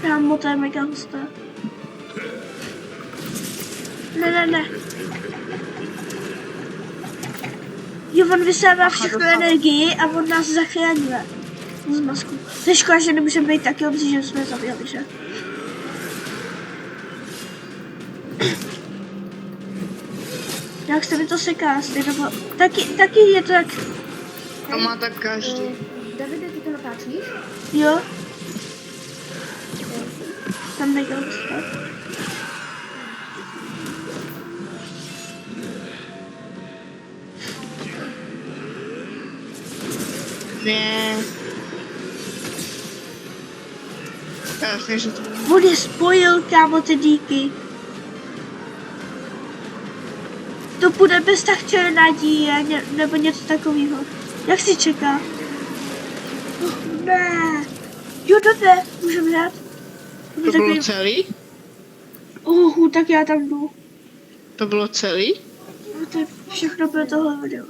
Kámo, to je mega husté. Ne. Jo, on vysává všechnu energii a on nás zachraňuje. Z masku. To je škoda, že nemůžeme být taky obří, že jsme zabili, že? Jak se mi to seká, nebo taky je to jak... To má tak každý. Davide, ty to natáčíš? Jo. Tam mega husté. Ne. Jasně, že to... On je spojil, kámo, ty díky. To půjde bez tak naděje, nebo něco takového. Jak si čeká? Ne. Jo, dobře, můžeme hrát. To bylo celý? Tak já tam jdu. To bylo celý? No to je všechno pro tohle video.